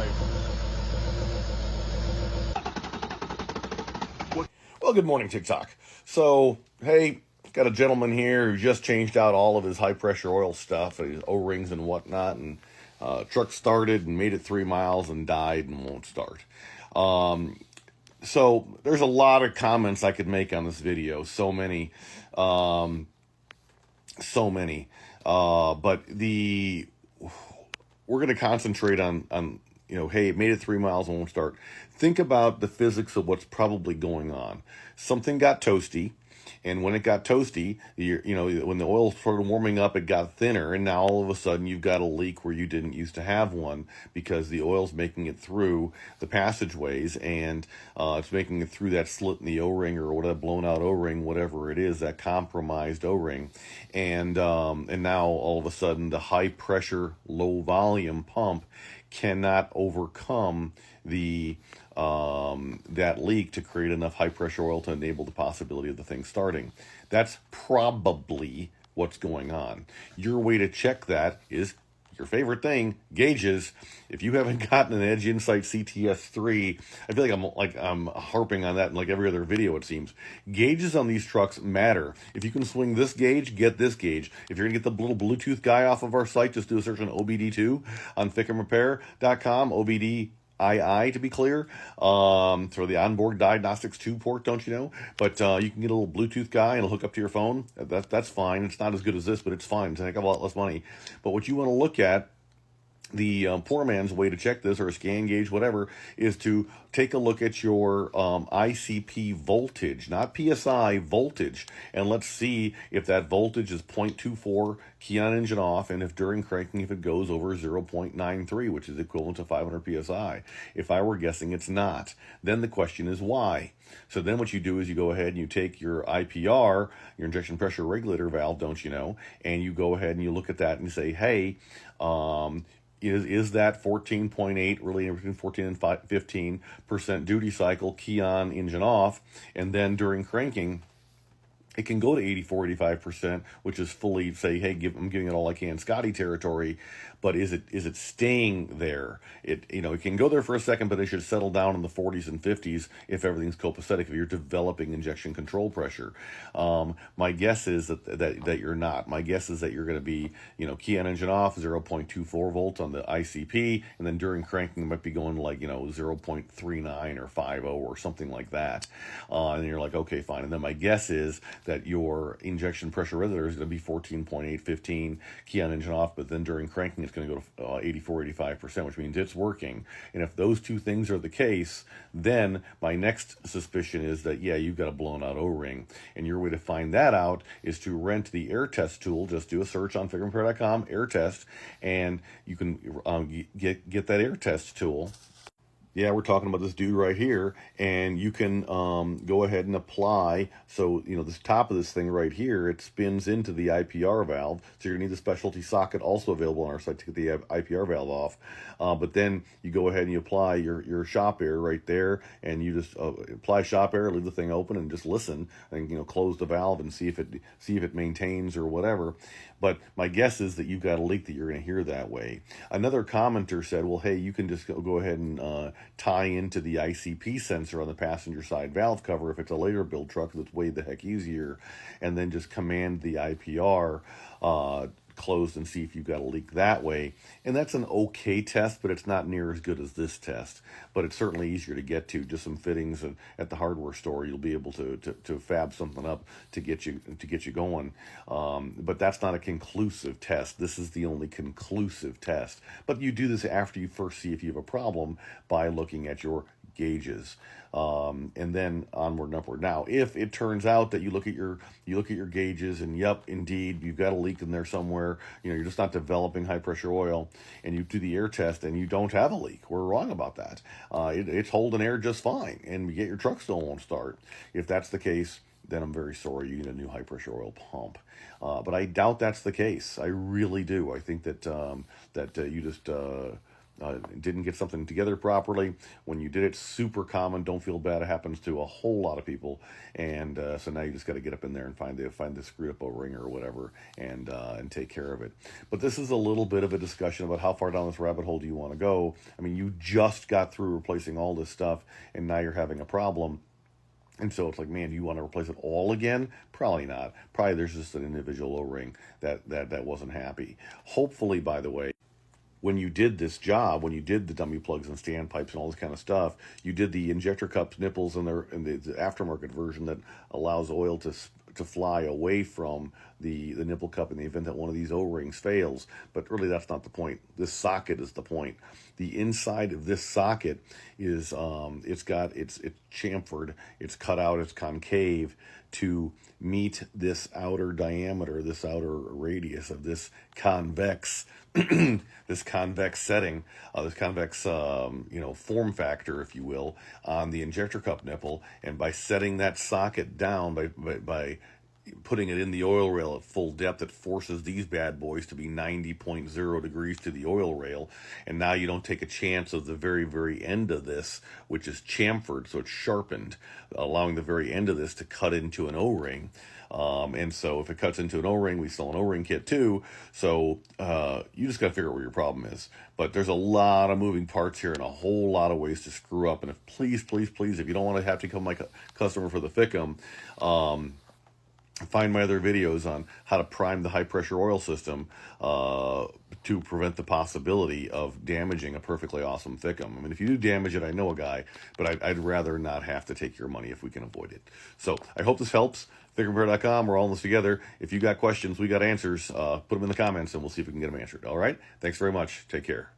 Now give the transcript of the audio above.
life. Well, good morning, TikTok. So, hey, got a gentleman here who just changed out all of his high-pressure oil stuff, his O-rings and whatnot, and truck started and made it 3 miles and died and won't start. So there's a lot of comments I could make on this video. So many. But we're going to concentrate on hey, it made it 3 miles and won't start. Think about the physics of what's probably going on. Something got toasty, and when it got toasty, when the oil started warming up, it got thinner, and now all of a sudden you've got a leak where you didn't used to have one because the oil's making it through the passageways, and it's making it through that slit in the O-ring or whatever, blown out O-ring, whatever it is, that compromised O-ring, and now all of a sudden the high pressure, low volume pump cannot overcome that leak to create enough high pressure oil to enable the possibility of the thing starting. That's probably what's going on. Your way to check that is your favorite thing, gauges. If you haven't gotten an Edge Insight CTS3, I feel like I'm harping on that in like every other video, it seems. Gauges on these trucks matter. If you can swing this gauge, get this gauge. If you're gonna get the little Bluetooth guy off of our site, just do a search on OBD2 on FICMRepair.com, OBD II to be clear, for the onboard diagnostics 2 port, don't you know? But you can get a little Bluetooth guy and it'll hook up to your phone. That's fine. It's not as good as this, but it's fine. It's a heck of a lot less money. But what you want to look at, the poor man's way to check this, or a scan gauge, whatever, is to take a look at your ICP voltage, not PSI, voltage, and let's see if that voltage is 0.24 key on engine off, and if during cranking, if it goes over 0.93, which is equivalent to 500 PSI. If I were guessing, it's not. Then the question is why? So then what you do is you go ahead and you take your IPR, your injection pressure regulator valve, don't you know, and you go ahead and you look at that and you say, hey, is that 14.8, really between 14 and 15% duty cycle, key on, engine off, and then during cranking, it can go to 84, 85%, which is fully, say, hey, I'm giving it all I can, Scotty territory, but is it staying there? It can go there for a second, but it should settle down in the 40s and 50s if everything's copacetic, if you're developing injection control pressure. My guess is that you're not. My guess is that you're going to be, key on engine off, 0.24 volts on the ICP, and then during cranking, it might be going like, 0.39 or 50 or something like that. And you're like, okay, fine. And then my guess is that your injection pressure regulator is going to be 14.8, 15, key on engine off, but then during cranking it's going to go to 84, 85%, which means it's working. And if those two things are the case, then my next suspicion is that, yeah, you've got a blown out O-ring. And your way to find that out is to rent the air test tool. Just do a search on FICMRepair.com, air test, and you can get that air test tool. Yeah, we're talking about this dude right here, and you can go ahead and apply. So, this top of this thing right here, it spins into the IPR valve. So you're going to need the specialty socket also available on our site to get the IPR valve off. But then you go ahead and you apply your shop air right there, and you just apply shop air, leave the thing open, and just listen, and close the valve and see if it maintains or whatever. But my guess is that you've got a leak that you're going to hear that way. Another commenter said, well, hey, you can just go ahead and tie into the ICP sensor on the passenger side valve cover if it's a later build truck, that's way the heck easier, and then just command the IPR closed and see if you've got a leak that way. And that's an okay test, but it's not near as good as this test. But it's certainly easier to get to. Just some fittings at the hardware store, you'll be able to fab something up to get you going. But that's not a conclusive test. This is the only conclusive test. But you do this after you first see if you have a problem by looking at your gauges, and then onward and upward. Now, if it turns out that you look at your gauges and yep, indeed, you've got a leak in there somewhere, you're just not developing high pressure oil, and you do the air test and you don't have a leak, we're wrong about that. It's holding air just fine, and yet your truck still won't start. If that's the case, then I'm very sorry, you need a new high pressure oil pump. But I doubt that's the case. I really do. I think that you just didn't get something together properly. When you did it, super common. Don't feel bad. It happens to a whole lot of people. And so now you just got to get up in there and find the screwed up O-ring or whatever, and take care of it. But this is a little bit of a discussion about how far down this rabbit hole do you want to go. I mean, you just got through replacing all this stuff, and now you're having a problem. And so it's like, man, do you want to replace it all again? Probably not. Probably there's just an individual O-ring that wasn't happy. Hopefully, by the way, when you did this job, when you did the dummy plugs and standpipes and all this kind of stuff, you did the injector cups, nipples, and the aftermarket version that allows oil to fly away from the nipple cup in the event that one of these O-rings fails. But really, that's not the point. This socket is the point. The inside of this socket is it's chamfered, it's cut out, it's concave to meet this outer diameter, this outer radius of this convex this convex setting, this convex form factor, if you will, on the injector cup nipple. And by setting that socket down, by putting it in the oil rail at full depth, it forces these bad boys to be 90.0 degrees to the oil rail. And now you don't take a chance of the very, very end of this, which is chamfered, so it's sharpened, allowing the very end of this to cut into an O-ring. And so if it cuts into an O-ring, we sell an O-ring kit too. So you just got to figure out where your problem is. But there's a lot of moving parts here and a whole lot of ways to screw up. And if please, if you don't want to have to become my customer for the FICM, find my other videos on how to prime the high pressure oil system to prevent the possibility of damaging a perfectly awesome FICM. I mean, if you do damage it, I know a guy, but I'd rather not have to take your money if we can avoid it. So I hope this helps. FICMRepair.com, we're all in this together. If you got questions, we got answers, put them in the comments and we'll see if we can get them answered. All right? Thanks very much. Take care.